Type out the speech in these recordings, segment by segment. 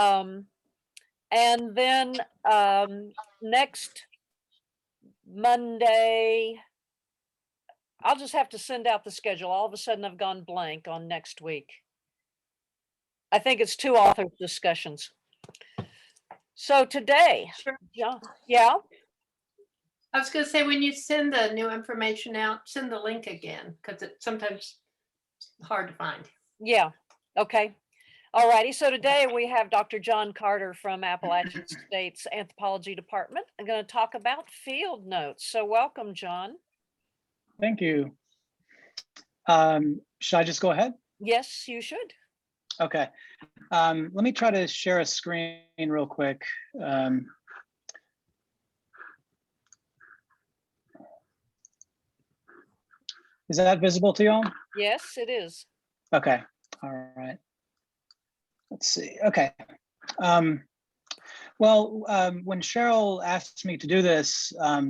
And then next Monday, I'll just have to send out the schedule. All of a sudden, I've gone blank on next week. I think it's 2 author discussions. So today, Sure. yeah, I was going to say, when you send the new information out, send the link again, because it's sometimes hard to find. yeah, okay. All righty. So today we have Dr. Jon Carter from Appalachian State's Anthropology Department. I'm going to talk about field notes. So welcome, Jon. Thank you. Should I just go ahead? Yes, you should. Okay. Let me try to share a screen real quick. Is that visible to y'all? Yes, it is. Okay. All right. Let's see. Okay. When Cheryl asked me to do this, I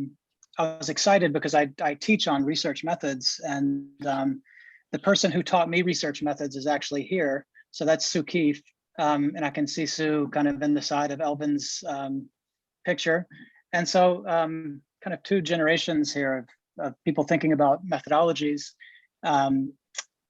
was excited because I teach on research methods, and the person who taught me research methods is actually here. So that's Sue Keefe, and I can see Sue kind of in the side of Elvin's picture. And so kind of 2 generations here of people thinking about methodologies. And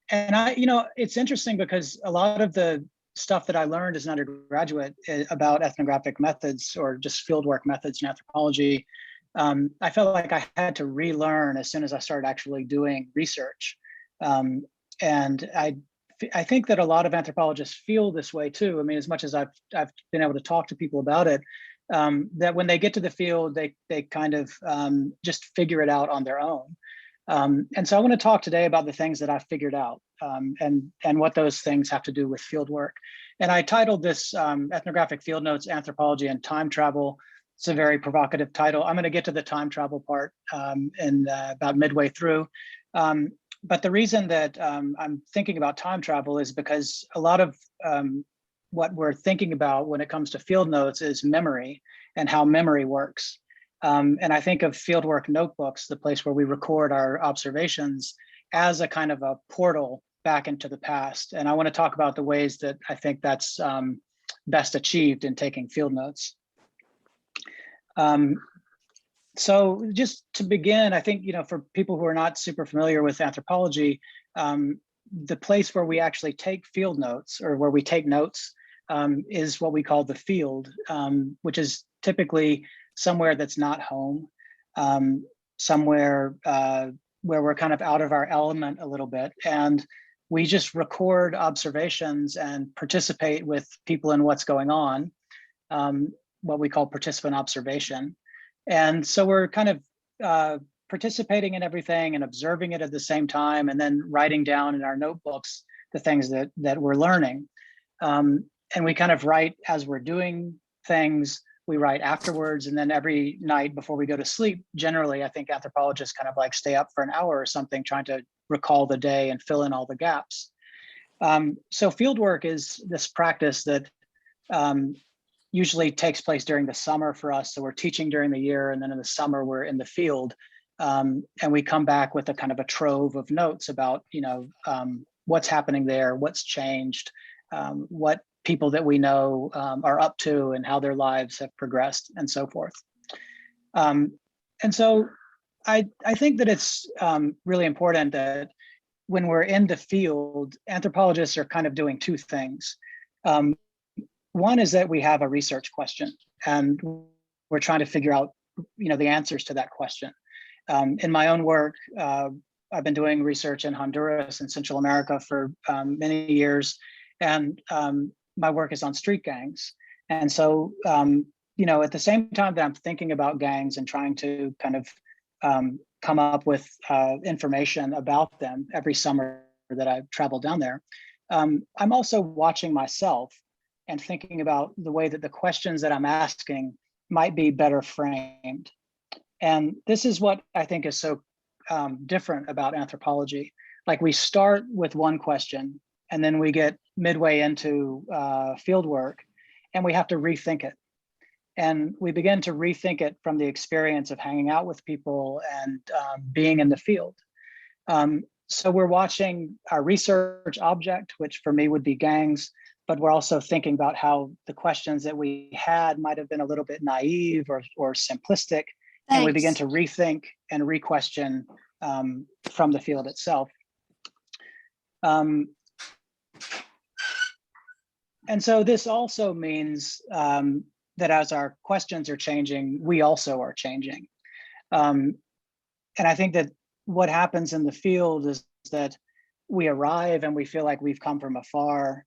it's interesting because a lot of the stuff that I learned as an undergraduate about ethnographic methods or just fieldwork methods in anthropology, I felt like I had to relearn as soon as I started actually doing research. And I think that a lot of anthropologists feel this way too. I mean, as much as I've been able to talk to people about it, that when they get to the field, they kind of just figure it out on their own. And so I want to talk today about the things that I've figured out and what those things have to do with field work. And I titled this Ethnographic Field Notes, Anthropology and Time Travel. It's a very provocative title. I'm going to get to the time travel part in about midway through. But the reason that I'm thinking about time travel is because a lot of what we're thinking about when it comes to field notes is memory and how memory works. And I think of fieldwork notebooks, the place where we record our observations, as a kind of a portal back into the past. And I want to talk about the ways that I think that's best achieved in taking field notes. So just to begin, I think, for people who are not super familiar with anthropology, the place where we actually take field notes or where we take notes is what we call the field, which is typically somewhere that's not home, somewhere where we're kind of out of our element a little bit. And we just record observations and participate with people in what's going on, what we call participant observation. And so we're kind of participating in everything and observing it at the same time, and then writing down in our notebooks the things that we're learning. And we kind of write as we're doing things, we write afterwards, and then every night before we go to sleep, generally, I think anthropologists kind of like stay up for an hour or something trying to recall the day and fill in all the gaps. So fieldwork is this practice that usually takes place during the summer for us. So we're teaching during the year, and then in the summer we're in the field, and we come back with a kind of a trove of notes about what's happening there, what's changed, what people that we know are up to, and how their lives have progressed, and so forth. And so I think that it's really important that when we're in the field, anthropologists are kind of doing 2 things. One is that we have a research question, and we're trying to figure out, the answers to that question. In my own work, I've been doing research in Honduras and Central America for many years, and my work is on street gangs. And so, at the same time that I'm thinking about gangs and trying to kind of come up with information about them every summer that I travel down there, I'm also watching myself and thinking about the way that the questions that I'm asking might be better framed. And this is what I think is so different about anthropology. Like, we start with one question, and then we get midway into field work, and we have to rethink it. And we begin to rethink it from the experience of hanging out with people and being in the field. So we're watching our research object, which for me would be gangs, but we're also thinking about how the questions that we had might have been a little bit naive or simplistic, and we begin Thanks. to rethink and re-question from the field itself. And so this also means that as our questions are changing, we also are changing. And I think that what happens in the field is that we arrive and we feel like we've come from afar.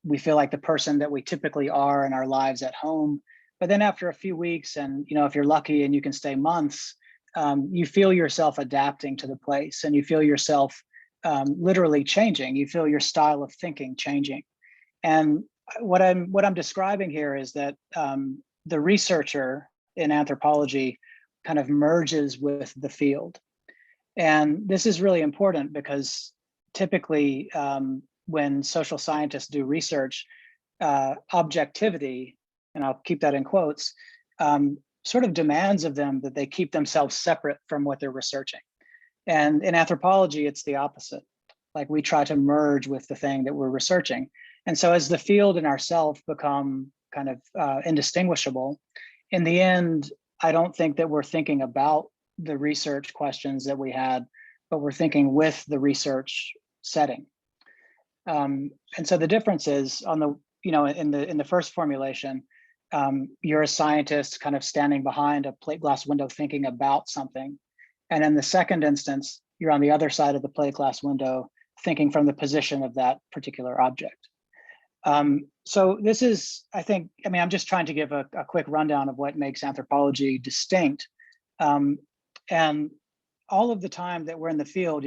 We feel like the person that we typically are in our lives at home. But then after a few weeks, and if you're lucky and you can stay months, you feel yourself adapting to the place, and you feel yourself literally changing. You feel your style of thinking changing. And what I'm describing here is that the researcher in anthropology kind of merges with the field. And this is really important because typically when social scientists do research, objectivity, and I'll keep that in quotes, sort of demands of them that they keep themselves separate from what they're researching. And in anthropology, it's the opposite. Like, we try to merge with the thing that we're researching. And so as the field and ourself become kind of indistinguishable, in the end, I don't think that we're thinking about the research questions that we had, but we're thinking with the research setting. And so the difference is on the, in the first formulation, you're a scientist kind of standing behind a plate glass window thinking about something. And in the second instance, you're on the other side of the plate glass window thinking from the position of that particular object. So this is, I'm just trying to give a quick rundown of what makes anthropology distinct. And all of the time that we're in the field,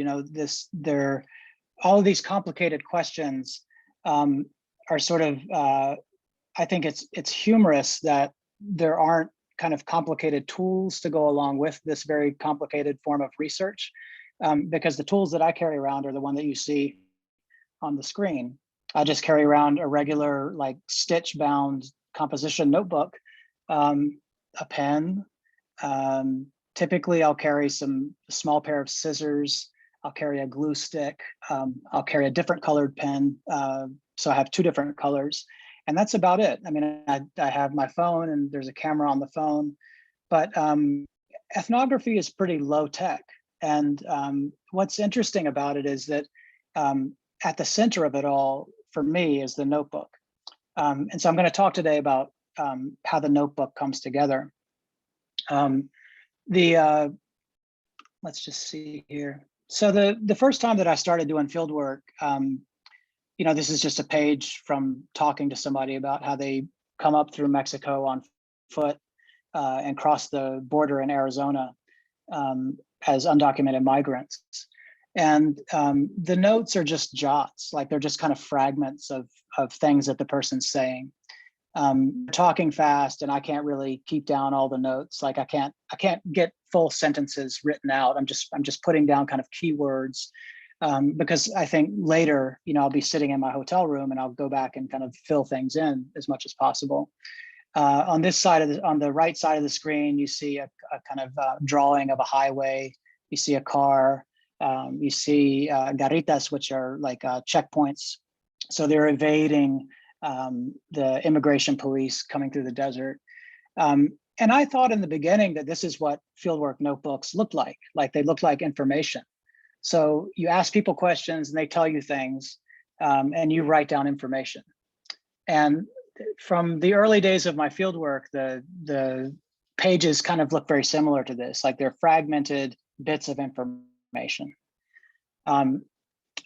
all of these complicated questions are sort of, I think it's humorous that there aren't kind of complicated tools to go along with this very complicated form of research, because the tools that I carry around are the one that you see on the screen. I just carry around a regular, like, stitch bound composition notebook, a pen. Typically I'll carry a small pair of scissors. I'll carry a glue stick. I'll carry a different colored pen. So I have 2 different colors, and that's about it. I mean, I have my phone, and there's a camera on the phone, but ethnography is pretty low tech. And what's interesting about it is that at the center of it all, for me, is the notebook. And so I'm going to talk today about how the notebook comes together. Let's just see here. So the first time that I started doing field work, this is just a page from talking to somebody about how they come up through Mexico on foot and cross the border in Arizona as undocumented migrants. And the notes are just jots, like they're just kind of fragments of things that the person's saying. Talking fast, and I can't really keep down all the notes. Like I can't get full sentences written out. I'm just putting down kind of keywords because I think later, I'll be sitting in my hotel room and I'll go back and kind of fill things in as much as possible. On this side on the right side of the screen, you see a kind of drawing of a highway. You see a car. You see garritas, which are like checkpoints. So they're evading the immigration police coming through the desert. And I thought in the beginning that this is what fieldwork notebooks looked like they look like information. So you ask people questions and they tell you things, and you write down information. And from the early days of my fieldwork, the pages kind of look very similar to this, like they're fragmented bits of information.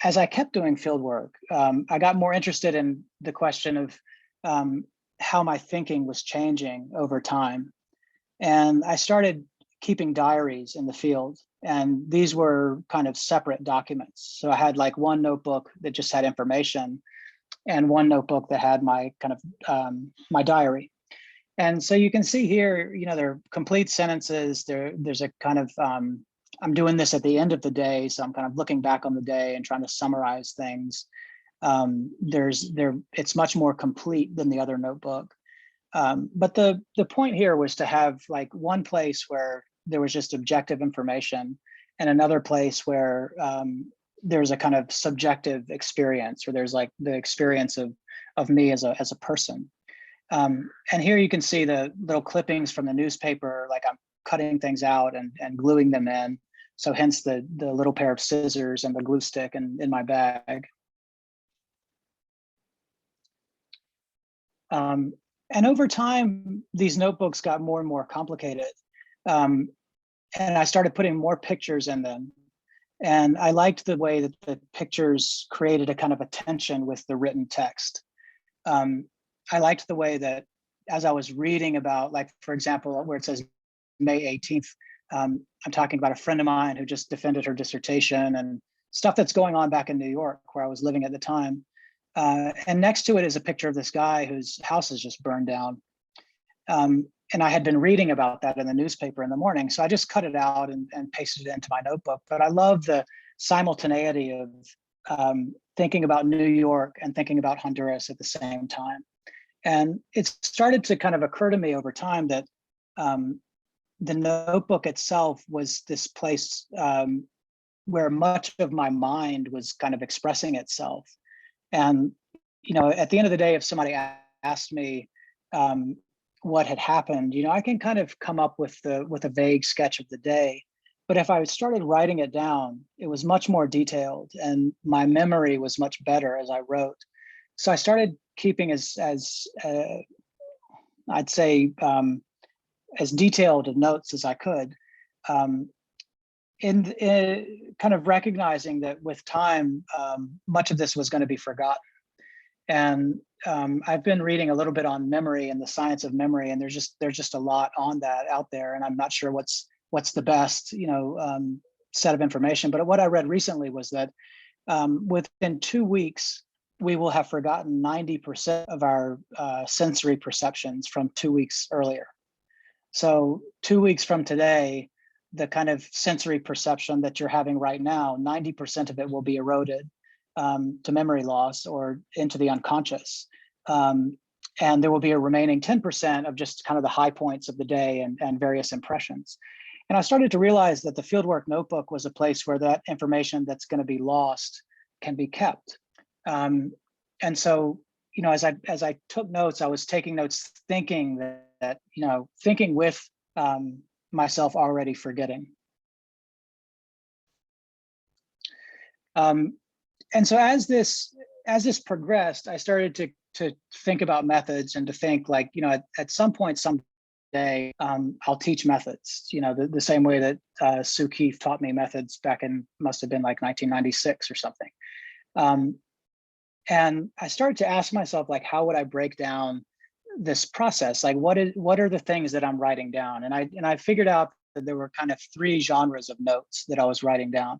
As I kept doing fieldwork, I got more interested in the question of how my thinking was changing over time. And I started keeping diaries in the field. And these were kind of separate documents. So I had like one notebook that just had information and one notebook that had my kind of my diary. And so you can see here, they're complete sentences. There's a kind of, I'm doing this at the end of the day. So I'm kind of looking back on the day and trying to summarize things. It's much more complete than the other notebook. But the point here was to have like one place where there was just objective information and another place where there's a kind of subjective experience, or there's like the experience of of me as a person. And here you can see the little clippings from the newspaper, like I'm cutting things out and gluing them in. So hence the little pair of scissors and the glue stick in my bag. And over time, these notebooks got more and more complicated. And I started putting more pictures in them. And I liked the way that the pictures created a kind of a tension with the written text. I liked the way that as I was reading about, like, for example, where it says May 18th, I'm talking about a friend of mine who just defended her dissertation and stuff that's going on back in New York where I was living at the time. And next to it is a picture of this guy whose house is just burned down. And I had been reading about that in the newspaper in the morning. So I just cut it out and pasted it into my notebook. But I love the simultaneity of thinking about New York and thinking about Honduras at the same time. And it started to kind of occur to me over time that the notebook itself was this place where much of my mind was kind of expressing itself. And, you know, at the end of the day, if somebody asked me what had happened, you know, I can kind of come up with a vague sketch of the day. But if I started writing it down, it was much more detailed and my memory was much better as I wrote. So I started keeping as I'd say, as detailed of notes as I could, in kind of recognizing that with time, much of this was going to be forgotten. And I've been reading a little bit on memory and the science of memory, and there's just a lot on that out there, and I'm not sure what's the best, you know, set of information. But what I read recently was that within 2 weeks, we will have forgotten 90% of our sensory perceptions from 2 weeks earlier. So 2 weeks from today, the kind of sensory perception that you're having right now, 90% of it will be eroded to memory loss or into the unconscious. And there will be a remaining 10% of just kind of the high points of the day and various impressions. And I started to realize that the fieldwork notebook was a place where that information that's going to be lost can be kept. And so, you know, as I took notes, I was taking notes thinking that you know, thinking with myself already forgetting. And so as this progressed, I started to think about methods and to think like, you know, at some point, someday, I'll teach methods, you know, the same way that Sue Keefe taught me methods back in, must have been like 1996 or something. And I started to ask myself, like, how would I break down this process? Like, what are the things that I'm writing down? And I figured out that there were kind of 3 genres of notes that I was writing down.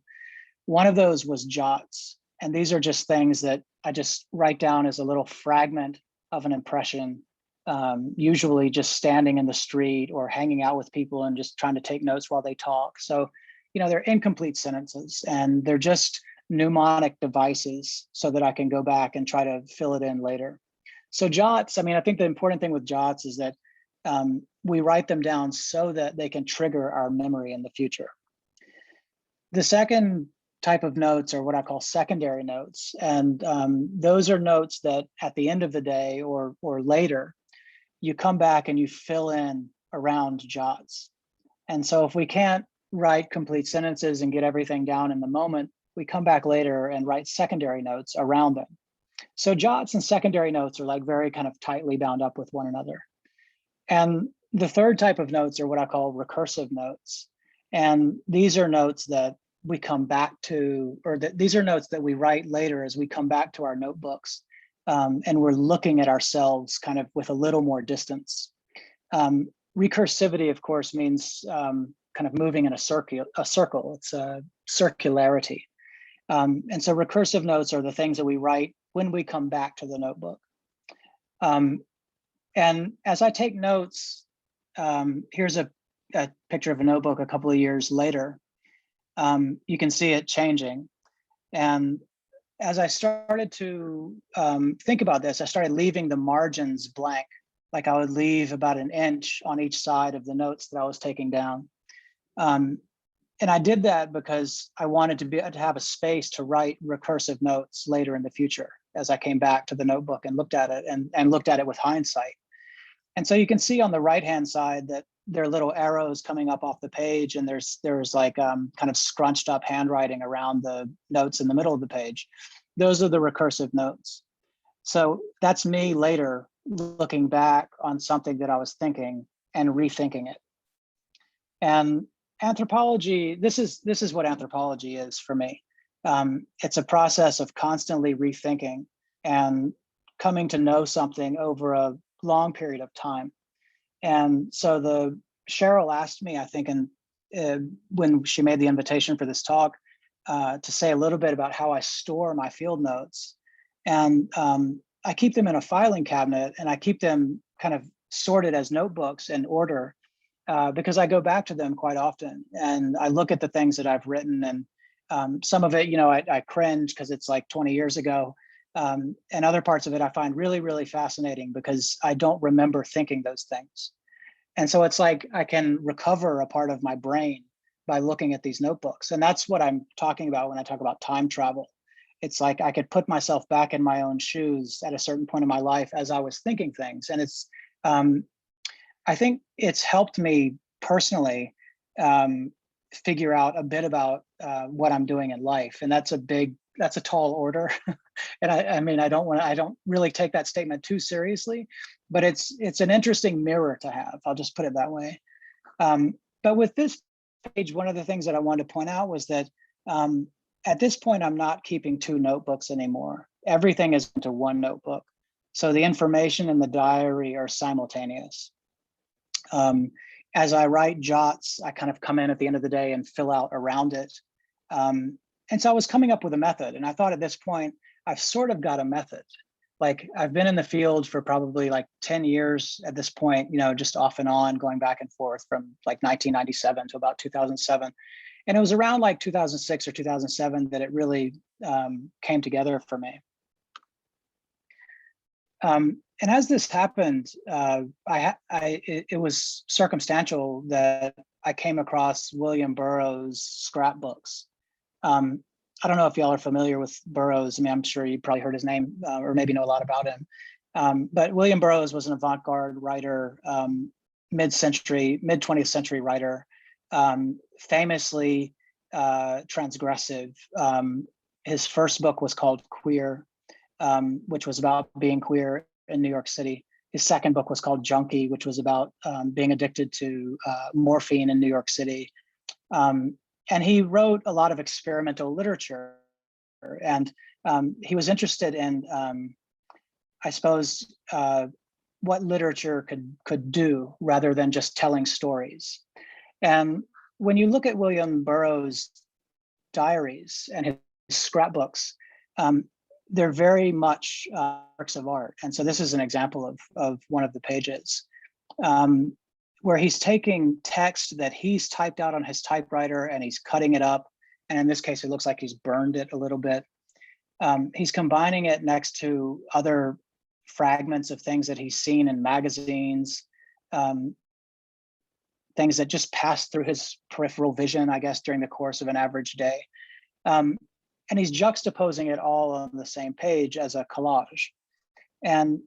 One of those was jots. And these are just things that I just write down as a little fragment of an impression, usually just standing in the street or hanging out with people and just trying to take notes while they talk. So, you know, they're incomplete sentences and they're just mnemonic devices so that I can go back and try to fill it in later. So jots, I mean, I think the important thing with jots is that we write them down so that they can trigger our memory in the future. The second type of notes are what I call secondary notes. And those are notes that at the end of the day or later, you come back and you fill in around jots. And so if we can't write complete sentences and get everything down in the moment, we come back later and write secondary notes around them. So jots and secondary notes are like very kind of tightly bound up with one another. And the third type of notes are what I call recursive notes. And these are notes that we come back to, or these are notes that we write later as we come back to our notebooks. And we're looking at ourselves kind of with a little more distance. Recursivity, of course, means kind of moving in a circle. It's a circularity. And so recursive notes are the things that we write when we come back to the notebook. And as I take notes, here's a picture of a notebook a couple of years later. You can see it changing. And as I started to think about this, I started leaving the margins blank. Like I would leave about an inch on each side of the notes that I was taking down. And I did that because I wanted to have a space to write recursive notes later in the future. as I came back to the notebook and looked at it and looked at it with hindsight. And so you can see on the right-hand side that there are little arrows coming up off the page, and there's like kind of scrunched up handwriting around the notes in the middle of the page. Those are the recursive notes. So that's me later looking back on something that I was thinking and rethinking it. And anthropology, this is what anthropology is for me. It's a process of constantly rethinking and coming to know something over a long period of time. And so Cheryl asked me, I think, when she made the invitation for this talk, to say a little bit about how I store my field notes. And I keep them in a filing cabinet, and I keep them kind of sorted as notebooks in order, because I go back to them quite often. And I look at the things that I've written, and some of it, I cringe because it's like 20 years ago. And other parts of it I find really, really fascinating because I don't remember thinking those things. And so it's like I can recover a part of my brain by looking at these notebooks. And that's what I'm talking about when I talk about time travel. It's like I could put myself back in my own shoes at a certain point in my life as I was thinking things. And it's, I think it's helped me personally figure out a bit about what I'm doing in life. And that's a tall order. And I mean, I don't really take that statement too seriously, but it's an interesting mirror to have. I'll just put it that way. But with this page, one of the things that I wanted to point out was that at this point, I'm not keeping two notebooks anymore. Everything is into one notebook. So the information and the diary are simultaneous. As I write jots, I kind of come in at the end of the day and fill out around it. And so I was coming up with a method, and I thought at this point, I've sort of got a method. Like I've been in the field for probably like 10 years at this point, just off and on, going back and forth from like 1997 to about 2007. And it was around like 2006 or 2007 that it really came together for me. And as this happened, it was circumstantial that I came across William Burroughs' Scrapbooks. I don't know if y'all are familiar with Burroughs. I mean, I'm sure you probably heard his name or maybe know a lot about him. But William Burroughs was an avant-garde writer, mid-20th century writer, famously transgressive. His first book was called Queer, which was about being queer in New York City. His second book was called Junkie, which was about being addicted to morphine in New York City. And he wrote a lot of experimental literature, and he was interested in, I suppose, what literature could do rather than just telling stories. And when you look at William Burroughs' diaries and his scrapbooks, they're very much works of art. And so this is an example of one of the pages, where he's taking text that he's typed out on his typewriter and he's cutting it up. And in this case, it looks like he's burned it a little bit. He's combining it next to other fragments of things that he's seen in magazines, things that just pass through his peripheral vision, I guess, during the course of an average day. And he's juxtaposing it all on the same page as a collage. And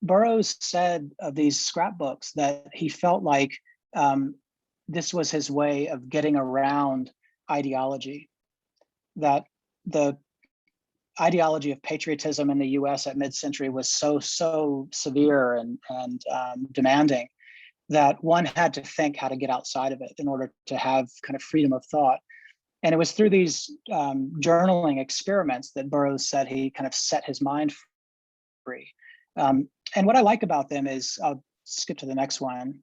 Burroughs said of these scrapbooks that he felt like this was his way of getting around ideology, that the ideology of patriotism in the US at mid-century was so severe and demanding that one had to think how to get outside of it in order to have kind of freedom of thought. And it was through these journaling experiments that Burroughs said he kind of set his mind free. And what I like about them is, I'll skip to the next one.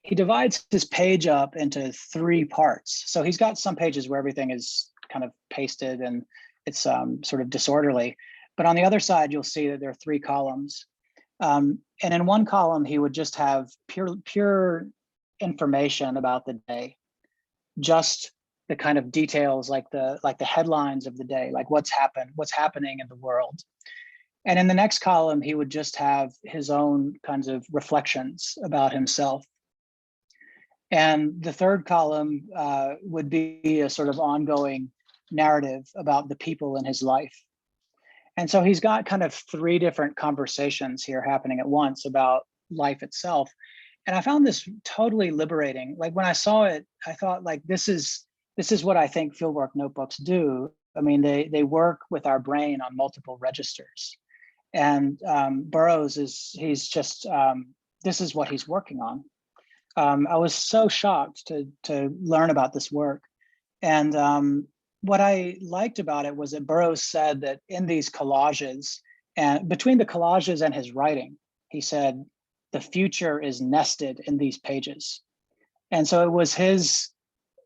He divides his page up into 3 parts. So he's got some pages where everything is kind of pasted and it's sort of disorderly. But on the other side, you'll see that there are 3 columns. And in one column, he would just have pure information about the day, just the kind of details like the headlines of the day, like what's happening in the world. And in the next column, he would just have his own kinds of reflections about himself. And the third column would be a sort of ongoing narrative about the people in his life. And so he's got kind of three different conversations here happening at once about life itself. And I found this totally liberating. Like when I saw it, I thought like, this is what I think fieldwork notebooks do. I mean, they work with our brain on multiple registers. And Burroughs he's just, this is what he's working on. I was so shocked to learn about this work. And what I liked about it was that Burroughs said that in these collages, and between the collages and his writing, he said, the future is nested in these pages. And so it was his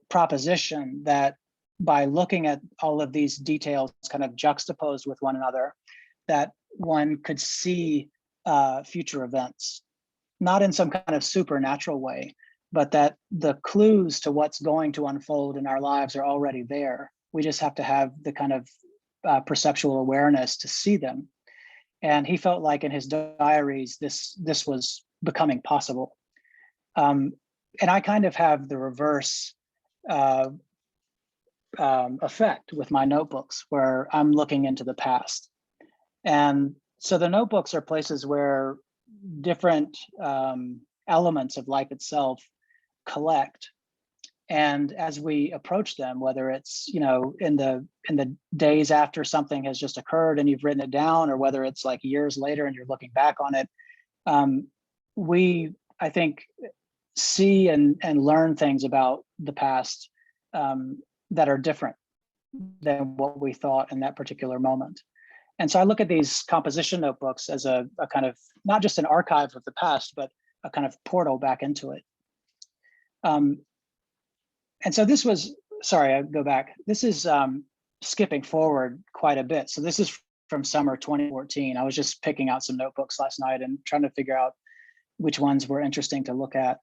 proposition that by looking at all of these details kind of juxtaposed with one another, that one could see future events, not in some kind of supernatural way, but that the clues to what's going to unfold in our lives are already there. We just have to have the kind of perceptual awareness to see them. And he felt like in his diaries, this was becoming possible. And I kind of have the reverse effect with my notebooks, where I'm looking into the past. And so the notebooks are places where different elements of life itself collect. And as we approach them, whether it's, you know, in the days after something has just occurred and you've written it down, or whether it's like years later and you're looking back on it, we, I think, see and learn things about the past that are different than what we thought in that particular moment. And so I look at these composition notebooks as a kind of, not just an archive of the past, but a kind of portal back into it. And so this was, sorry, I go back. This is skipping forward quite a bit. So this is from summer 2014. I was just picking out some notebooks last night and trying to figure out which ones were interesting to look at.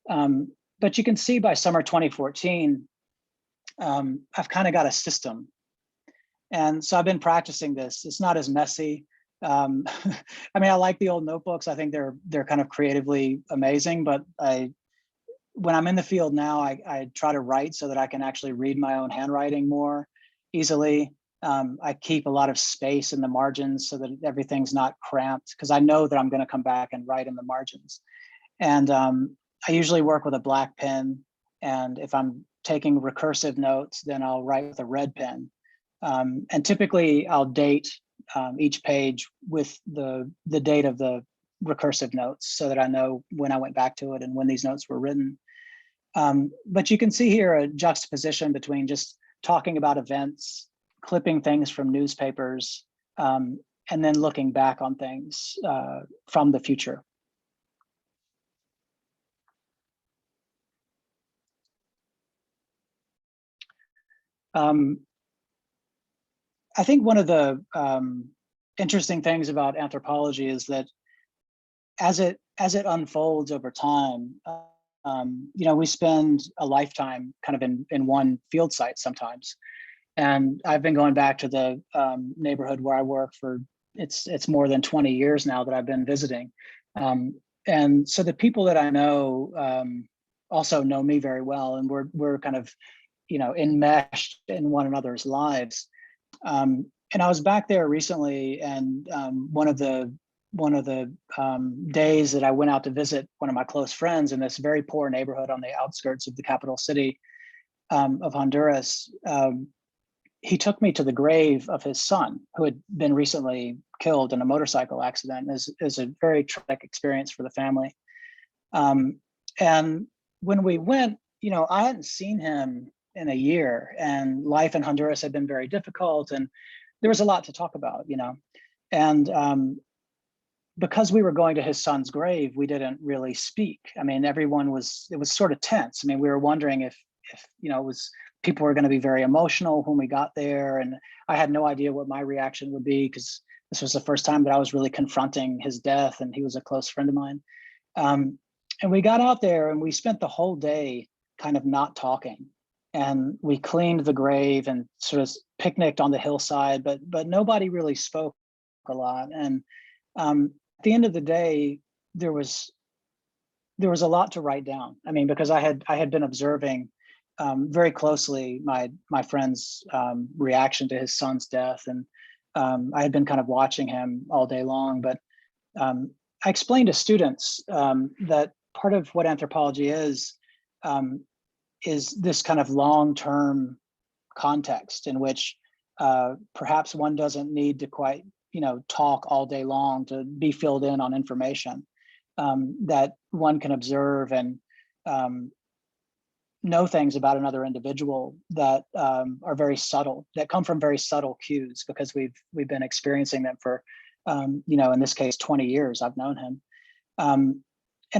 But you can see by summer 2014, I've kind of got a system. And so I've been practicing this. It's not as messy. I mean, I like the old notebooks. I think they're kind of creatively amazing, but when I'm in the field now, I try to write so that I can actually read my own handwriting more easily. I keep a lot of space in the margins so that everything's not cramped, because I know that I'm going to come back and write in the margins. And I usually work with a black pen. And if I'm taking recursive notes, then I'll write with a red pen. And typically I'll date each page with the date of the recursive notes so that I know when I went back to it and when these notes were written. But you can see here a juxtaposition between just talking about events, clipping things from newspapers, and then looking back on things from the future. I think one of the interesting things about anthropology is that as it unfolds over time, you know, we spend a lifetime kind of in one field site sometimes. And I've been going back to the neighborhood where I work for, it's more than 20 years now that I've been visiting. And so the people that I know also know me very well, and we're kind of, you know, enmeshed in one another's lives. And I was back there recently, and one of the days that I went out to visit one of my close friends in this very poor neighborhood on the outskirts of the capital city of Honduras, he took me to the grave of his son, who had been recently killed in a motorcycle accident. Is a very traumatic experience for the family. And when we went, you know, I hadn't seen him in a year, and life in Honduras had been very difficult, and there was a lot to talk about, you know. And because we were going to his son's grave, we didn't really speak. I mean, it was sort of tense. I mean, we were wondering if you know, people were going to be very emotional when we got there, and I had no idea what my reaction would be, because this was the first time that I was really confronting his death, and he was a close friend of mine. And we got out there and we spent the whole day kind of not talking. And we cleaned the grave and sort of picnicked on the hillside, but nobody really spoke a lot. And at the end of the day, there was a lot to write down. I mean, because I had been observing very closely my friend's reaction to his son's death, and I had been kind of watching him all day long, but I explained to students that part of what anthropology is this kind of long-term context in which perhaps one doesn't need to quite, talk all day long to be filled in on information, that one can observe and know things about another individual that are very subtle, that come from very subtle cues, because we've been experiencing them for, in this case, 20 years I've known him. And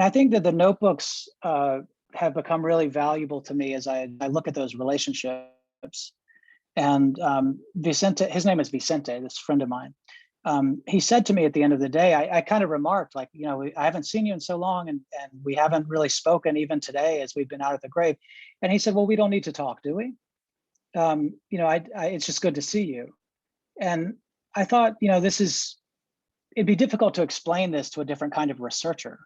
I think that the notebooks have become really valuable to me as I look at those relationships. And Vicente, his name is Vicente, this friend of mine. He said to me at the end of the day, I kind of remarked, like, I haven't seen you in so long, and we haven't really spoken even today as we've been out at the grave. And he said, well, we don't need to talk, do we? It's just good to see you. And I thought, it'd be difficult to explain this to a different kind of researcher.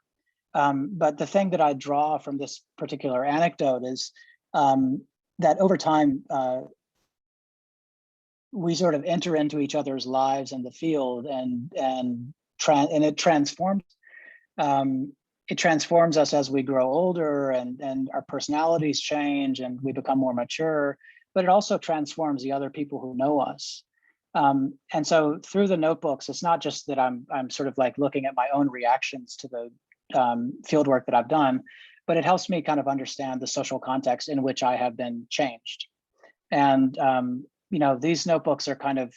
But the thing that I draw from this particular anecdote is that over time, we sort of enter into each other's lives in the field, and it transforms. It transforms us as we grow older, and our personalities change, and we become more mature. But it also transforms the other people who know us. And so through the notebooks, it's not just that I'm sort of like looking at my own reactions to the field work that I've done, but it helps me kind of understand the social context in which I have been changed. And these notebooks are kind of,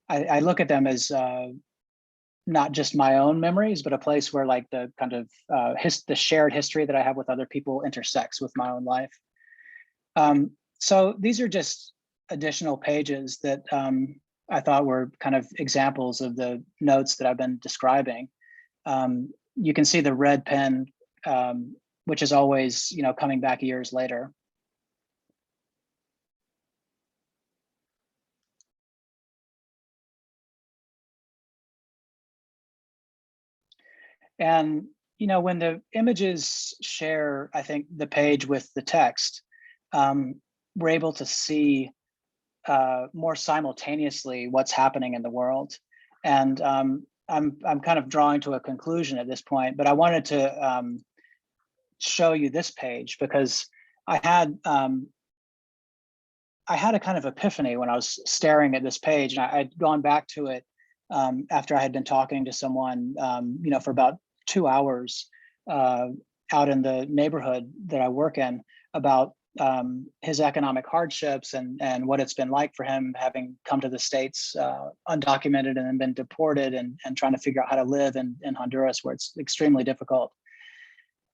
I look at them as not just my own memories, but a place where like the kind of the shared history that I have with other people intersects with my own life. So these are just additional pages that I thought were kind of examples of the notes that I've been describing. You can see the red pen, which is always, coming back years later. And, when the images share, I think, the page with the text, we're able to see more simultaneously what's happening in the world. And I'm kind of drawing to a conclusion at this point, but I wanted to show you this page because I had a kind of epiphany when I was staring at this page, and I'd gone back to it after I had been talking to someone, for about 2 hours out in the neighborhood that I work in about his economic hardships and what it's been like for him having come to the States undocumented and then been deported and trying to figure out how to live in Honduras, where it's extremely difficult.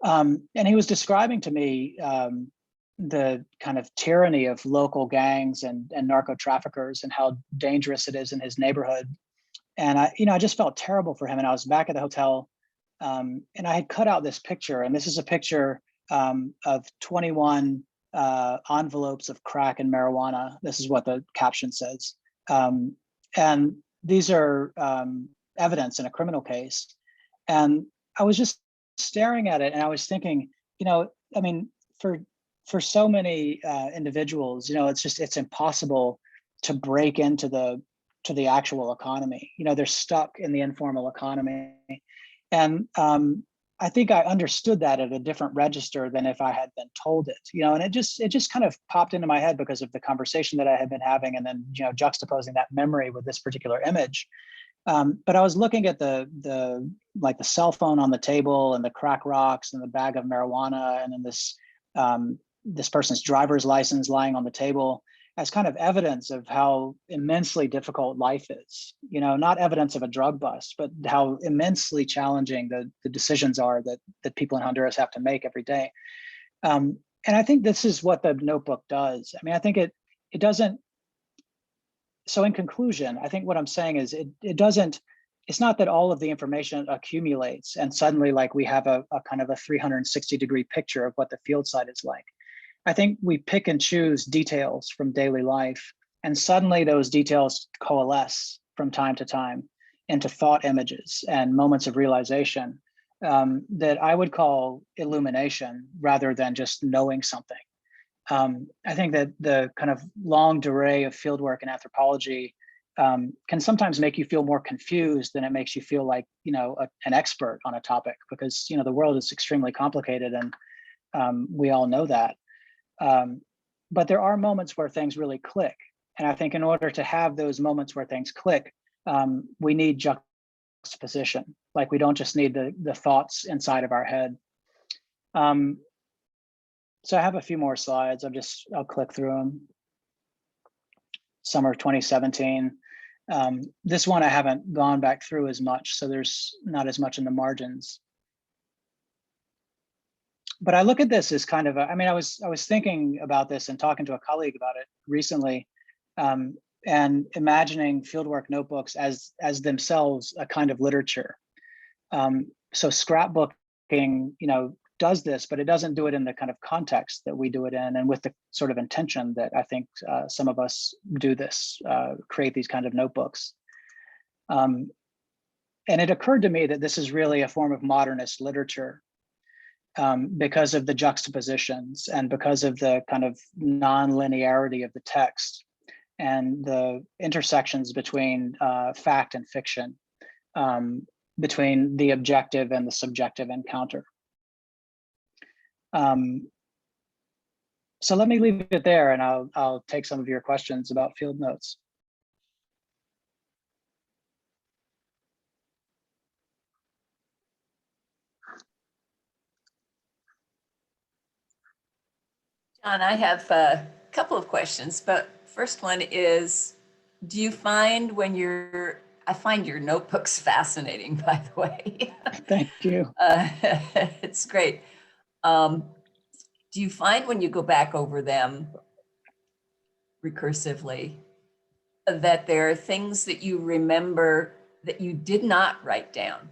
And he was describing to me the kind of tyranny of local gangs and narco traffickers and how dangerous it is in his neighborhood. And I just felt terrible for him. And I was back at the hotel, and I had cut out this picture, and this is a picture of 21 envelopes of crack and marijuana. This is what the caption says. And these are evidence in a criminal case. And I was just staring at it, and I was thinking, for so many individuals, it's impossible to break into the actual economy. They're stuck in the informal economy. And I think I understood that at a different register than if I had been told it, and it just kind of popped into my head because of the conversation that I had been having, and then, juxtaposing that memory with this particular image. But I was looking at the cell phone on the table and the crack rocks and the bag of marijuana, and then this person's driver's license lying on the table as kind of evidence of how immensely difficult life is, not evidence of a drug bust, but how immensely challenging the decisions are that people in Honduras have to make every day. And I think this is what the notebook does. I think it doesn't. So in conclusion, I think what I'm saying is it's not that all of the information accumulates and suddenly like we have a kind of a 360-degree picture of what the field site is like. I think we pick and choose details from daily life, and suddenly those details coalesce from time to time into thought images and moments of realization that I would call illumination rather than just knowing something. I think that the kind of longue durée of fieldwork in anthropology can sometimes make you feel more confused than it makes you feel like, an expert on a topic, because, the world is extremely complicated, and we all know that. But there are moments where things really click. And I think in order to have those moments where things click, we need juxtaposition. Like, we don't just need the thoughts inside of our head. So I have a few more slides. I'll click through them. Summer 2017. This one I haven't gone back through as much, so there's not as much in the margins. But I look at this as kind of I was thinking about this and talking to a colleague about it recently, and imagining fieldwork notebooks as themselves a kind of literature. So scrapbooking, does this, but it doesn't do it in the kind of context that we do it in, and with the sort of intention that I think some of us do this, create these kind of notebooks. And it occurred to me that this is really a form of modernist literature, because of the juxtapositions and because of the kind of non-linearity of the text and the intersections between fact and fiction, between the objective and the subjective encounter. So let me leave it there, and I'll take some of your questions about field notes. Jon, I have a couple of questions, but first one is, do you find I find your notebooks fascinating, by the way. Thank you. It's great. Do you find when you go back over them recursively that there are things that you remember that you did not write down?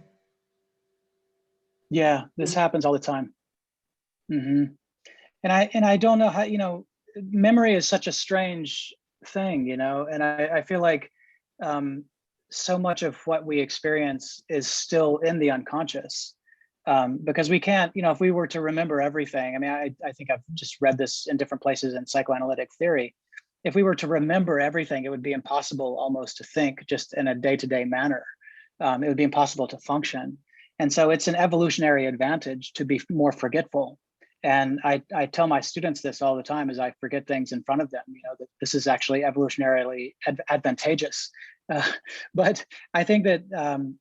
Yeah, this happens all the time. And I don't know how, memory is such a strange thing, and I feel like so much of what we experience is still in the unconscious, because we can't, if we were to remember everything, I think I've just read this in different places in psychoanalytic theory. If we were to remember everything, it would be impossible almost to think just in a day-to-day manner. It would be impossible to function. And so it's an evolutionary advantage to be more forgetful. And I tell my students this all the time as I forget things in front of them, that this is actually evolutionarily advantageous. But I think that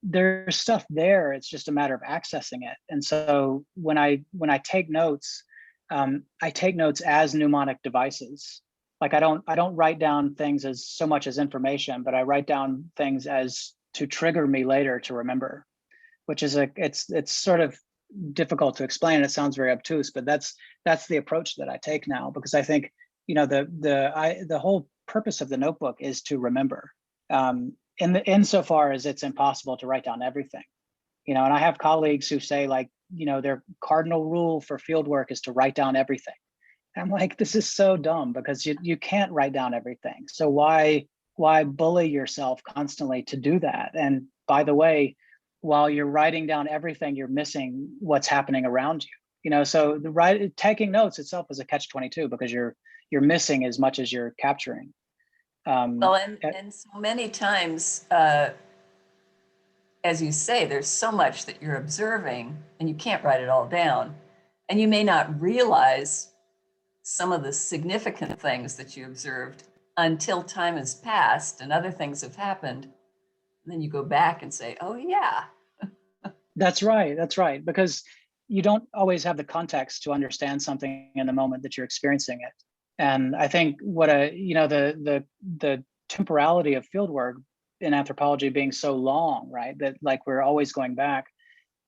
there's stuff there. It's just a matter of accessing it. And so when I take notes, I take notes as mnemonic devices. Like I don't write down things as so much as information, but I write down things as to trigger me later to remember, which is it's sort of difficult to explain. It sounds very obtuse, but that's the approach that I take now, because I think, the whole purpose of the notebook is to remember, insofar as it's impossible to write down everything, and I have colleagues who say, like, their cardinal rule for field work is to write down everything. And I'm like, this is so dumb, because you can't write down everything. So why bully yourself constantly to do that? And by the way, while you're writing down everything, you're missing what's happening around you. So taking notes itself is a catch-22, because you're missing as much as you're capturing. Well, and so many times, as you say, there's so much that you're observing and you can't write it all down. And you may not realize some of the significant things that you observed until time has passed and other things have happened. And then you go back and say, oh yeah. That's right. Because you don't always have the context to understand something in the moment that you're experiencing it. And I think what the temporality of fieldwork in anthropology being so long, right, that like we're always going back.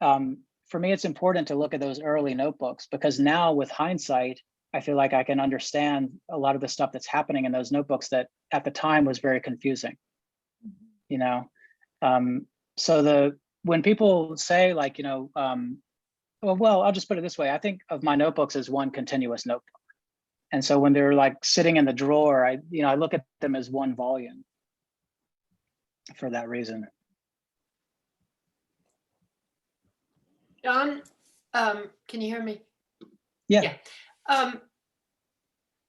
For me, it's important to look at those early notebooks, because now with hindsight, I feel like I can understand a lot of the stuff that's happening in those notebooks that at the time was very confusing. So when people say, like, well, I'll just put it this way. I think of my notebooks as one continuous notebook. And so when they're like sitting in the drawer, I look at them as one volume for that reason. Jon, can you hear me? Yeah.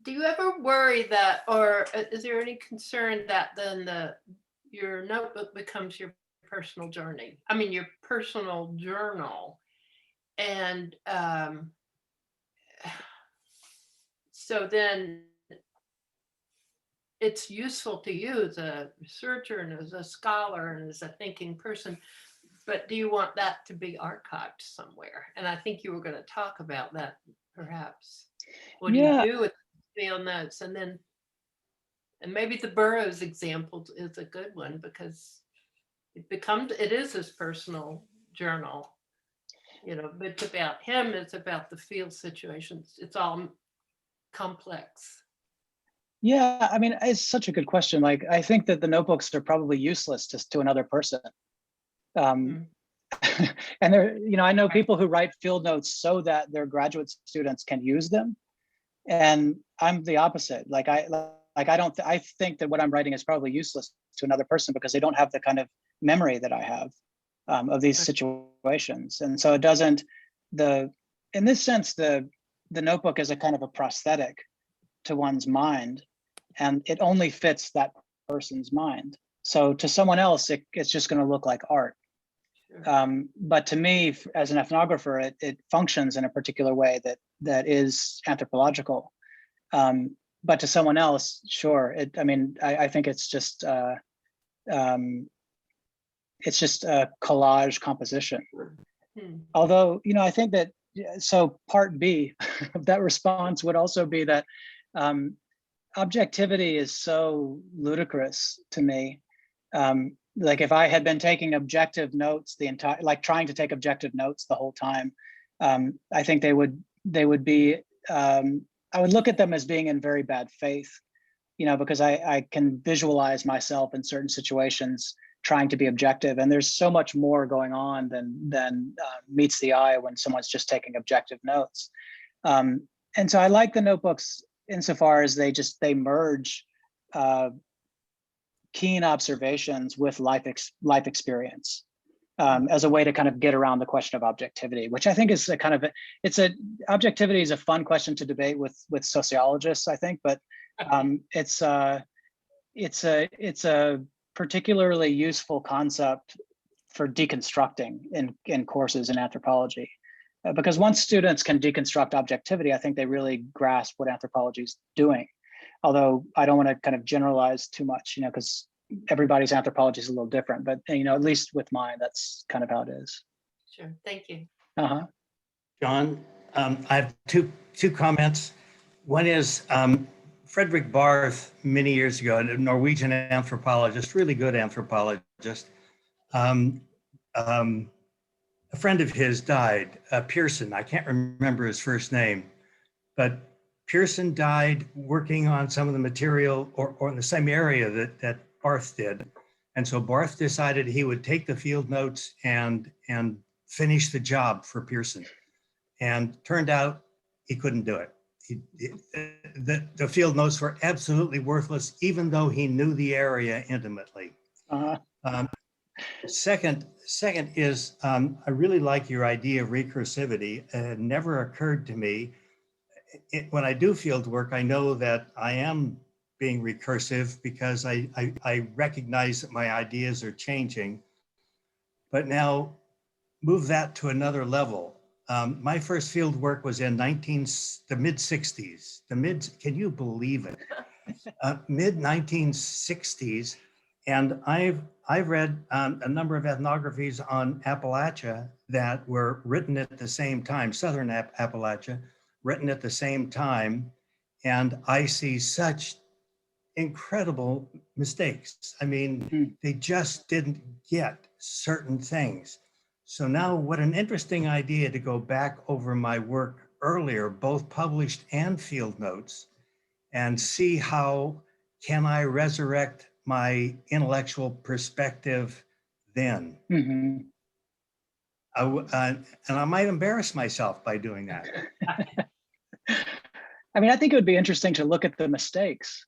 Do you ever worry that, or is there any concern that then your notebook becomes your personal journey. I mean, your personal journal. And so then it's useful to you as a researcher and as a scholar and as a thinking person, but do you want that to be archived somewhere? And I think you were going to talk about that perhaps. What do you do with field notes? And then, and maybe the Burroughs example is a good one because it is his personal journal, you know, but it's about him, it's about the field situations. It's all complex. Yeah, I mean, it's such a good question. Like, I think that the notebooks are probably useless to another person. And there, you know, I know people who write field notes so that their graduate students can use them. And I'm the opposite. I think that what I'm writing is probably useless to another person because they don't have the kind of memory that I have of these situations. And so it doesn't, in this sense, the notebook is a kind of a prosthetic to one's mind, and it only fits that person's mind. So to someone else, it's just going to look like art. But to me, as an ethnographer, it functions in a particular way that is anthropological. But to someone else, sure. I think it's just a collage composition. Although, you know, I think that, so part B of that response would also be that objectivity is so ludicrous to me. Like if I had been taking objective notes trying to take objective notes the whole time, I think they would be, I would look at them as being in very bad faith, you know, because I can visualize myself in certain situations trying to be objective, and there's so much more going on than meets the eye when someone's just taking objective notes. And so I like the notebooks insofar as they merge keen observations with life experience as a way to kind of get around the question of objectivity, which I think is objectivity is a fun question to debate with sociologists, I think, but it's a particularly useful concept for deconstructing in courses in anthropology. Because once students can deconstruct objectivity, I think they really grasp what anthropology is doing. Although I don't want to kind of generalize too much, you know, because everybody's anthropology is a little different. But, you know, at least with mine, that's kind of how it is. Sure, thank you. Jon, I have two comments. One is Frederick Barth, many years ago, a Norwegian anthropologist, really good anthropologist. A friend of his died, Pearson. I can't remember his first name, but Pearson died working on some of the material or in the same area that Barth did. And so Barth decided he would take the field notes and finish the job for Pearson. And turned out he couldn't do it. The field notes were absolutely worthless, even though he knew the area intimately. Second is, I really like your idea of recursivity. It had never occurred to me. When I do field work, I know that I am being recursive because I recognize that my ideas are changing. But now move that to another level. My first field work was in the mid-60s. Can you believe it? Mid-1960s. And I've read a number of ethnographies on Appalachia that were written at the same time, Southern Appalachia, written at the same time. And I see such incredible mistakes. I mean, they just didn't get certain things. So now what an interesting idea to go back over my work earlier, both published and field notes, and see how can I resurrect my intellectual perspective then. And I might embarrass myself by doing that. I mean, I think it would be interesting to look at the mistakes,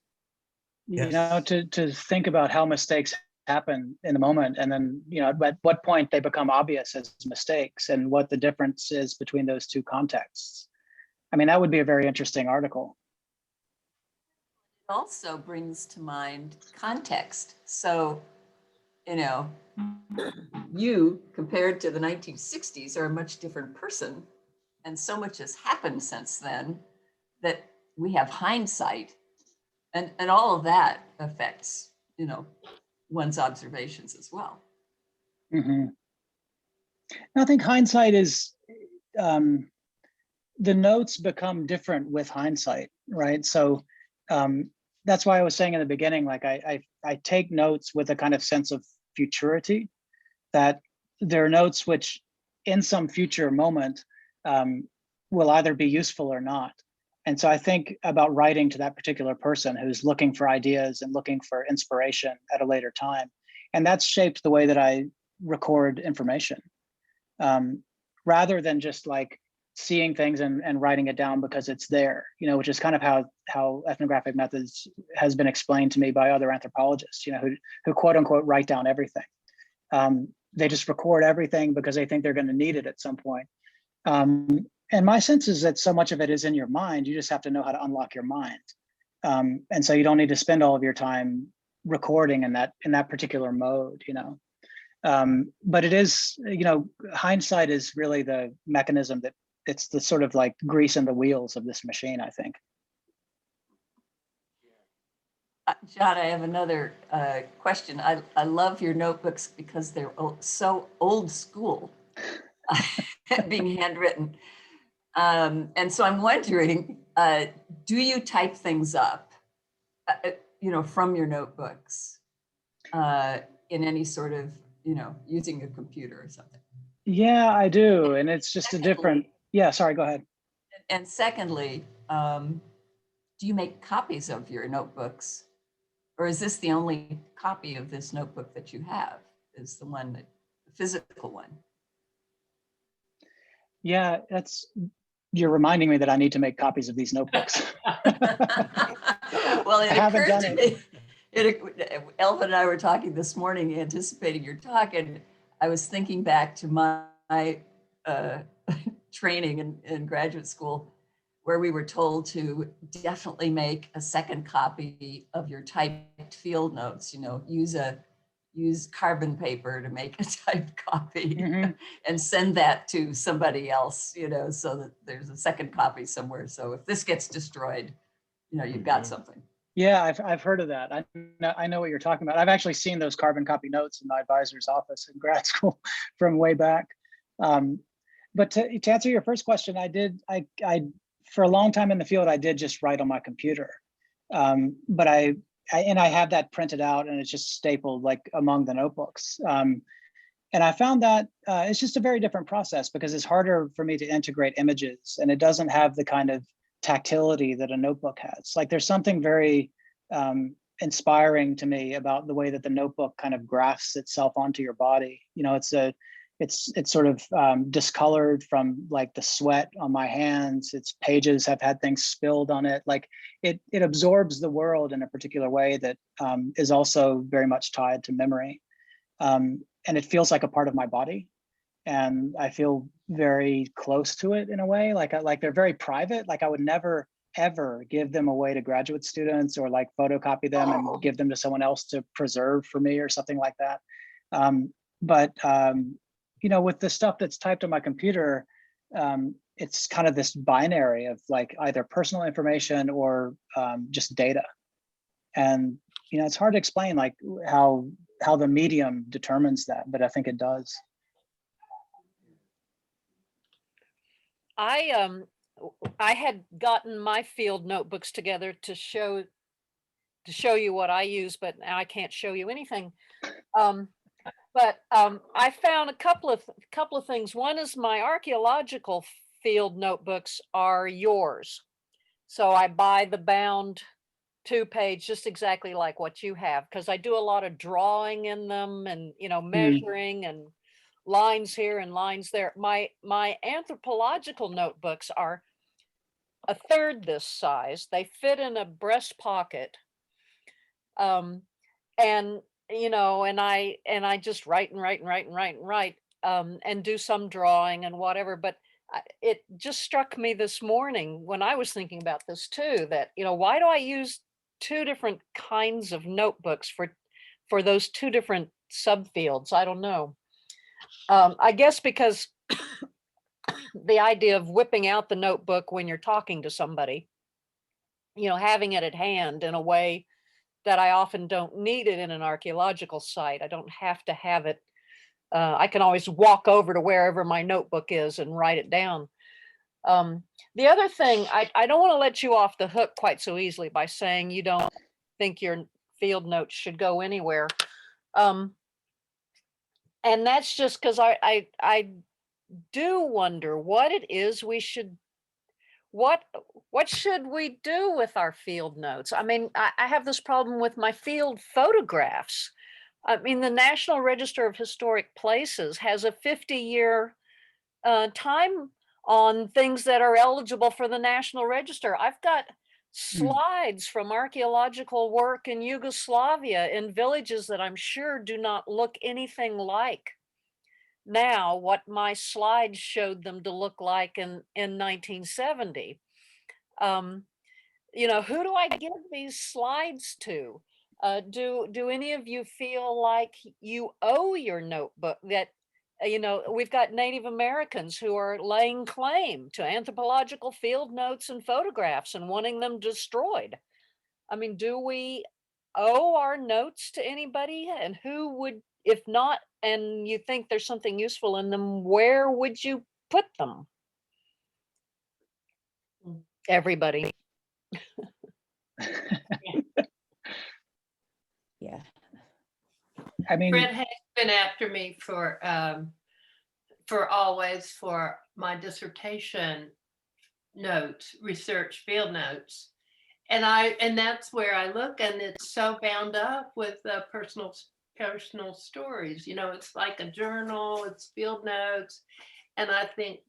you know, to think about how mistakes happen in the moment, and then, you know, at what point they become obvious as mistakes and what the difference is between those two contexts. I mean, that would be a very interesting article. It also brings to mind context. So you know, you compared to the 1960s are a much different person. And so much has happened since then that we have hindsight, and all of that affects, you know, one's observations as well. hmm I think hindsight is, the notes become different with hindsight, right? So that's why I was saying in the beginning, like I take notes with a kind of sense of futurity, that there are notes which in some future moment will either be useful or not. And so I think about writing to that particular person who's looking for ideas and looking for inspiration at a later time. And that's shaped the way that I record information. Rather than just like seeing things and writing it down because it's there, you know, which is kind of how ethnographic methods has been explained to me by other anthropologists, you know, who quote unquote write down everything. They just record everything because they think they're going to need it at some point. And my sense is that so much of it is in your mind. You just have to know how to unlock your mind. And so you don't need to spend all of your time recording in that particular mode, you know. But it is, you know, hindsight is really the mechanism that it's the sort of like grease in the wheels of this machine, I think. John, I have another question. I love your notebooks because they're so old school, being handwritten. And so I'm wondering, do you type things up, you know, from your notebooks in any sort of, you know, using a computer or something? Yeah, I do. And it's just a different, yeah, sorry, go ahead. And secondly, do you make copies of your notebooks? Or is this the only copy of this notebook that you have, is the one, the physical one? Yeah, you're reminding me that I need to make copies of these notebooks. Well, it I haven't occurred done to it. me, Elva and I were talking this morning, anticipating your talk, and I was thinking back to my training in graduate school, where we were told to definitely make a second copy of your typed field notes, you know, use carbon paper to make a typed copy Mhm. and send that to somebody else, you know, so that there's a second copy somewhere. So if this gets destroyed, you know, you've got something. Yeah, I've heard of that. I know what you're talking about. I've actually seen those carbon copy notes in my advisor's office in grad school from way back. But to answer your first question, I for a long time in the field, I did just write on my computer. But I have that printed out and it's just stapled like among the notebooks. And I found that it's just a very different process because it's harder for me to integrate images and it doesn't have the kind of tactility that a notebook has. Like there's something very inspiring to me about the way that the notebook kind of grafts itself onto your body. You know, it's sort of discolored from like the sweat on my hands. Its pages have had things spilled on it. Like it absorbs the world in a particular way that is also very much tied to memory. And it feels like a part of my body. And I feel very close to it in a way, like they're very private. Like I would never, ever give them away to graduate students or like photocopy them and give them to someone else to preserve for me or something like that. But you know, with the stuff that's typed on my computer, it's kind of this binary of like either personal information or just data. And, you know, it's hard to explain like how the medium determines that, but I think it does. I had gotten my field notebooks together to show you what I use, but now I can't show you anything. I found a couple of things. One is my archaeological field notebooks are yours. So I buy the bound 2-page, just exactly like what you have, because I do a lot of drawing in them and, you know, measuring and lines here and lines there. My anthropological notebooks are a third this size. They fit in a breast pocket. And you know, and I just write and write and write and write and write, and do some drawing and whatever. But it just struck me this morning when I was thinking about this too, that, you know, why do I use two different kinds of notebooks for those two different subfields. I don't know. I guess because the idea of whipping out the notebook when you're talking to somebody, having it at hand in a way that I often don't need it in an archaeological site. I don't have to have it. I can always walk over to wherever my notebook is and write it down. The other thing, I don't want to let you off the hook quite so easily by saying you don't think your field notes should go anywhere. And that's just because I do wonder what it is we should, what should we do with our field notes? I mean, I have this problem with my field photographs. I mean, the National Register of Historic Places has a 50-year time on things that are eligible for the National Register. I've got slides from archaeological work in Yugoslavia in villages that I'm sure do not look anything like now what my slides showed them to look like in 1970. Who do I give these slides to? Do any of you feel like you owe your notebook that, we've got Native Americans who are laying claim to anthropological field notes and photographs and wanting them destroyed. I mean, do we owe our notes to anybody? And who would, if not, and you think there's something useful in them, where would you put them? Everybody. Yeah. I mean, Fred has been after me for always for my dissertation notes, research field notes. And that's where I look, and it's so bound up with personal stories. It's like a journal, it's field notes. And I think,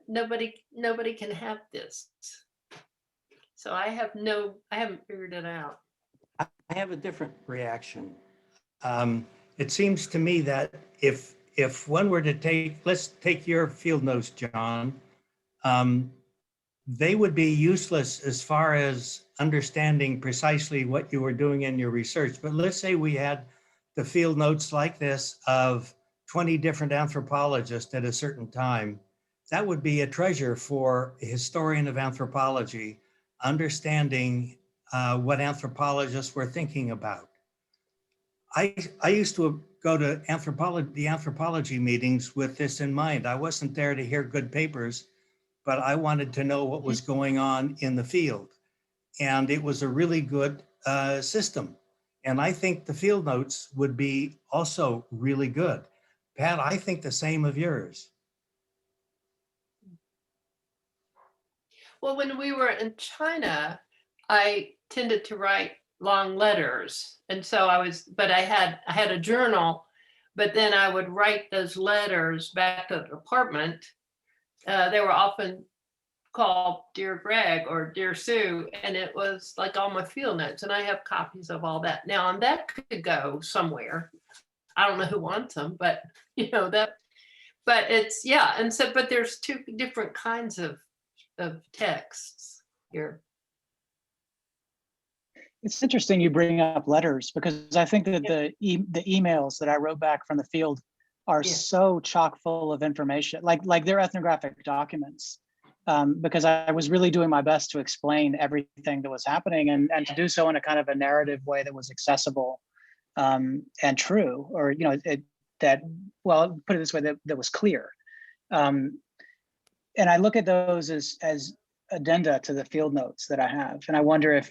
nobody can have this. So I haven't figured it out. I have a different reaction. It seems to me that if one were to let's take your field notes, John, they would be useless as far as understanding precisely what you were doing in your research. But let's say we had the field notes like this of 20 different anthropologists at a certain time. That would be a treasure for a historian of anthropology, understanding what anthropologists were thinking about. I used to go to the anthropology meetings with this in mind. I wasn't there to hear good papers, but I wanted to know what was going on in the field. And it was a really good system. And I think the field notes would be also really good. Pat, I think the same of yours. Well, when we were in China, I tended to write long letters. And so I had a journal, but then I would write those letters back to the department. They were often called Dear Greg or Dear Sue, and it was like all my field notes, and I have copies of all that now, and that could go somewhere. I don't know who wants them, but but it's, yeah. And so, but there's two different kinds of texts here. it's interesting you bring up letters, because I think that the emails that I wrote back from the field are so chock full of information, like they're ethnographic documents, because I was really doing my best to explain everything that was happening and to do so in a kind of a narrative way that was accessible and true, or put it this way, that was clear. And I look at those as addenda to the field notes that I have, and I wonder if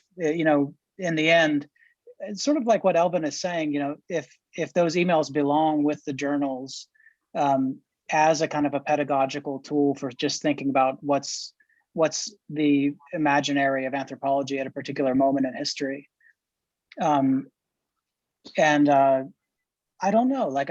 in the end, it's sort of like what Elvin is saying, if those emails belong with the journals as a kind of a pedagogical tool for just thinking about what's the imaginary of anthropology at a particular moment in history. I don't know,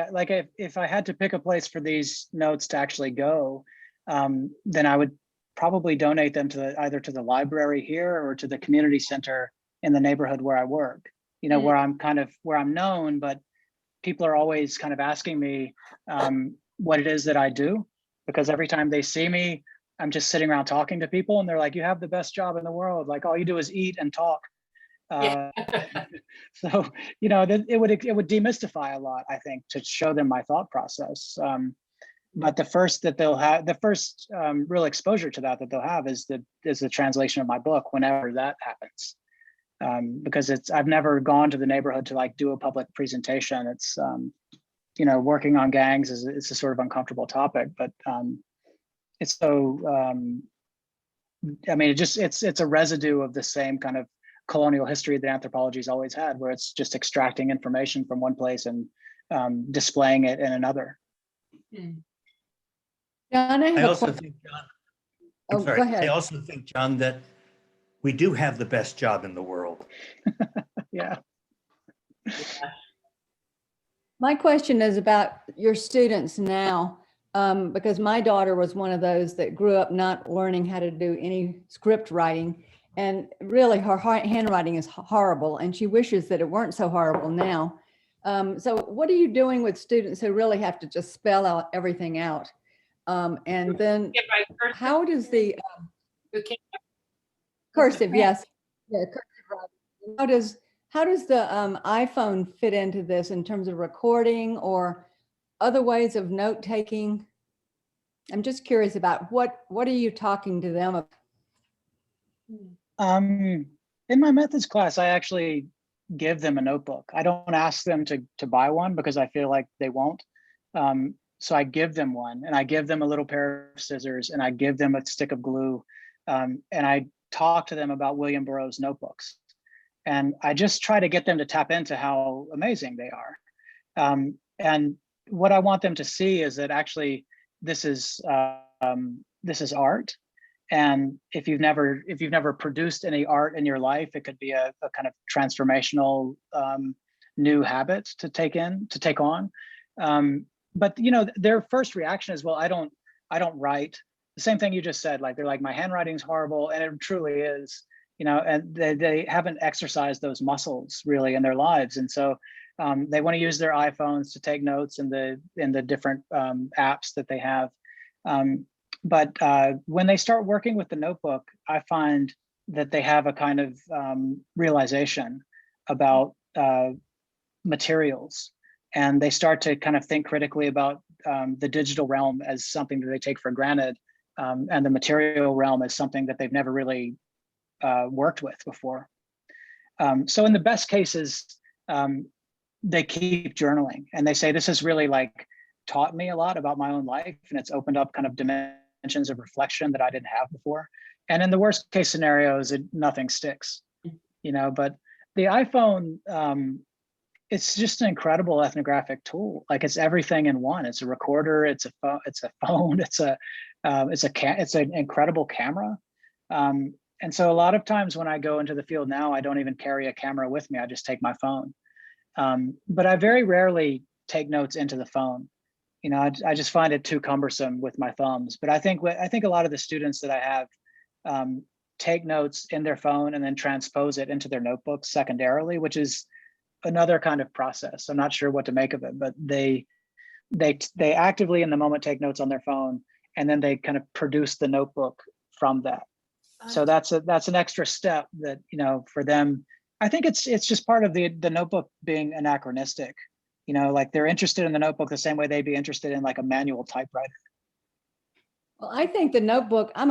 if I had to pick a place for these notes to actually go, then I would probably donate them to either to the library here or to the community center in the neighborhood where I work, where I'm known, but people are always kind of asking me what it is that I do, because every time they see me, I'm just sitting around talking to people and they're like, you have the best job in the world. Like all you do is eat and talk. Yeah. So, it would demystify a lot, I think, to show them my thought process. But the first real exposure to that they'll have is the translation of my book whenever that happens. Because I've never gone to the neighborhood to like do a public presentation. It's working on gangs it's a sort of uncomfortable topic, but it's so it's a residue of the same kind of colonial history that anthropology's always had, where it's just extracting information from one place and displaying it in another. Mm. John, I I have a also question. think, John, Oh, I'm sorry. go ahead. I also think, John, that we do have the best job in the world. Yeah. My question is about your students now, because my daughter was one of those that grew up not learning how to do any script writing. And really her handwriting is horrible, and she wishes that it weren't so horrible now. So what are you doing with students who really have to just spell out everything out? And then Get right first. how does the You can't- cursive, yes. Yeah, cursive writing. How does the iPhone fit into this in terms of recording or other ways of note taking? I'm just curious about what are you talking to them about? In my methods class, I actually give them a notebook. I don't ask them to buy one because I feel like they won't. So I give them one, and I give them a little pair of scissors, and I give them a stick of glue, and I talk to them about William Burroughs notebooks. And I just try to get them to tap into how amazing they are. And what I want them to see is that actually this is art. And if you've never produced any art in your life, it could be a kind of transformational new habit to take on. But their first reaction is, well, I don't write. The same thing you just said, like they're like, my handwriting's horrible, and it truly is. And they haven't exercised those muscles really in their lives, and so they want to use their iPhones to take notes in the different apps that they have. But when they start working with the notebook, I find that they have a kind of realization about materials, and they start to kind of think critically about the digital realm as something that they take for granted, and the material realm as something that they've never really worked with before. So in the best cases, they keep journaling, and they say, this has really like taught me a lot about my own life, and it's opened up kind of dimensions of reflection that I didn't have before. And in the worst case scenarios, nothing sticks, but the iPhone, it's just an incredible ethnographic tool. Like it's everything in one. It's a recorder, it's a phone, it's an incredible camera. And so a lot of times when I go into the field now, I don't even carry a camera with me. I just take my phone. But I very rarely take notes into the phone. I just find it too cumbersome with my thumbs. But I think a lot of the students that I have take notes in their phone and then transpose it into their notebooks secondarily, which is another kind of process. I'm not sure what to make of it, but they actively in the moment take notes on their phone, and then they kind of produce the notebook from that. So that's an extra step that, for them, I think it's just part of the notebook being anachronistic. Like they're interested in the notebook the same way they'd be interested in like a manual typewriter. Well, I think the notebook, I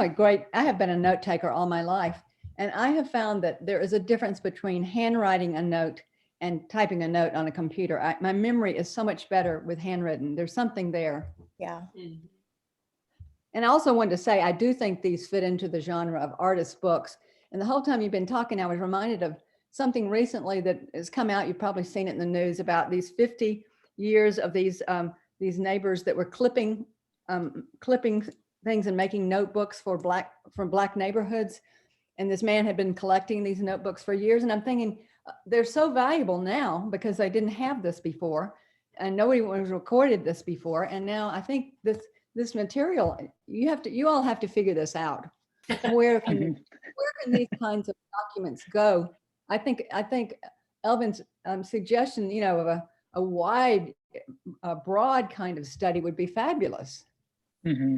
have been a note taker all my life, and I have found that there is a difference between handwriting a note and typing a note on a computer. My memory is so much better with handwritten. There's something there. Yeah. Mhm. And I also wanted to say, I do think these fit into the genre of artist books. And the whole time you've been talking, I was reminded of something recently that has come out. You've probably seen it in the news about these 50 years of these neighbors that were clipping things and making notebooks for black neighborhoods. And this man had been collecting these notebooks for years. And I'm thinking, they're so valuable now because they didn't have this before, and nobody was recorded this before. And now I think this material, you all have to figure this out. Where can these kinds of documents go? I think Elvin's suggestion, of a wide, broad kind of study would be fabulous. Mm-hmm.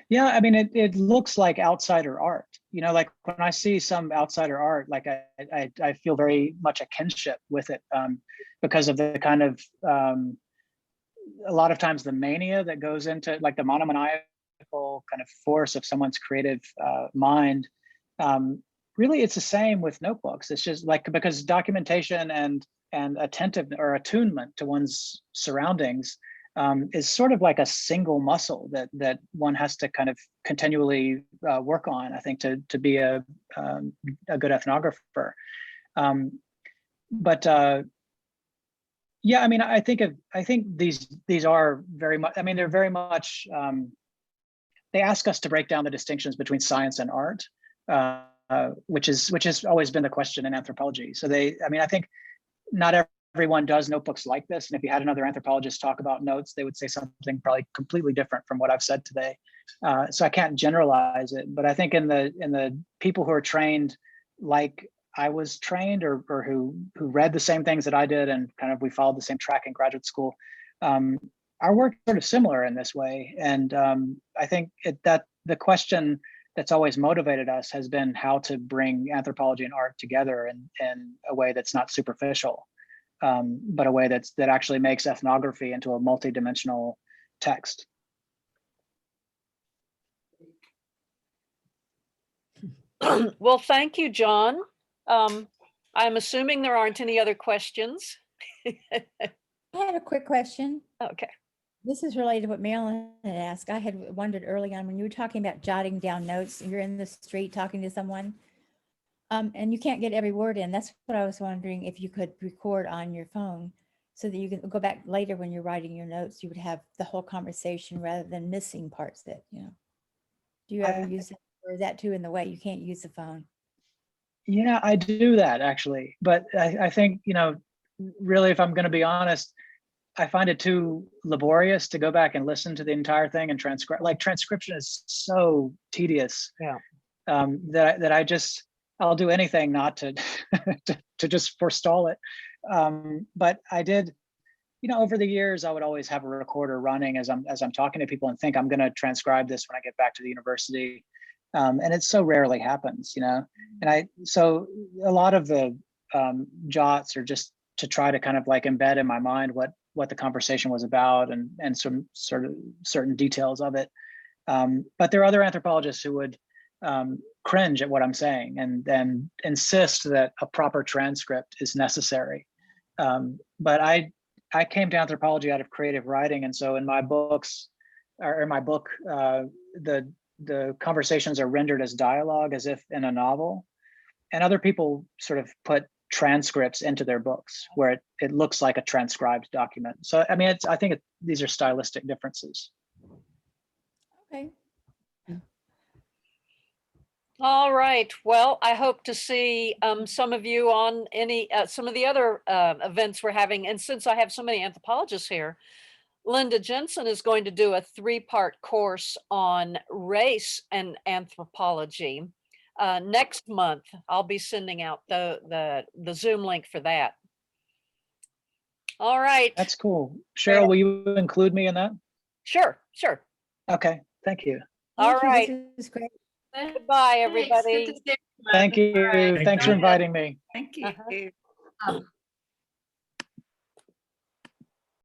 Yeah, I mean, it looks like outsider art. You know, like when I see some outsider art, like I feel very much a kinship with it, because of the kind of a lot of times the mania that goes into, like, the monomaniacal kind of force of someone's creative mind. Really, it's the same with notebooks. It's just like, because documentation and attentive or attunement to one's surroundings is sort of like a single muscle that one has to kind of continually work on, I think, to be a good ethnographer. But yeah, I mean, I think these are very much, I mean, they're very much, they ask us to break down the distinctions between science and art, which has always been the question in anthropology. So I mean, I think not everyone does notebooks like this. And if you had another anthropologist talk about notes, they would say something probably completely different from what I've said today. So I can't generalize it, but I think in the people who are trained like I was trained, or who read the same things that I did, and kind of we followed the same track in graduate school, our work is sort of similar in this way. And I think that the question that's always motivated us has been how to bring anthropology and art together in a way that's not superficial, but a way that actually makes ethnography into a multidimensional text. Well, thank you, Jon. I'm assuming there aren't any other questions. I had a quick question. Okay. This is related to what Marilyn had asked. I had wondered early on when you were talking about jotting down notes, and you're in the street talking to someone, and you can't get every word in. That's what I was wondering, if you could record on your phone so that you can go back later when you're writing your notes, you would have the whole conversation rather than missing parts that, Do you ever use that, or is that too in the way you can't use the phone? Yeah, I do that actually, but I think, really, if I'm going to be honest, I find it too laborious to go back and listen to the entire thing and transcribe. Like, transcription is so tedious. Yeah. That I'll do anything not to to just forestall it. But I did, over the years, I would always have a recorder running as I'm talking to people and think I'm going to transcribe this when I get back to the university. And it so rarely happens, and so a lot of the jots are just to try to kind of like embed in my mind what the conversation was about and some sort of certain details of it. But there are other anthropologists who would cringe at what I'm saying and insist that a proper transcript is necessary. But I came to anthropology out of creative writing, and so in my books, or in my book, the conversations are rendered as dialogue, as if in a novel, and other people sort of put transcripts into their books where it looks like a transcribed document. So I mean, I think these are stylistic differences. Okay. All right. Well, I hope to see some of you on some of the other events we're having. And since I have so many anthropologists here, Linda Jensen is going to do a 3-part course on race and anthropology. Next month, I'll be sending out the Zoom link for that. All right. That's cool. Cheryl, will you include me in that? Sure. Okay, thank you. All Thank you. right. This is great. Goodbye, Thanks. Good to everybody. see everyone. Thank you. All right. Thanks for inviting me. Thank you. Uh-huh.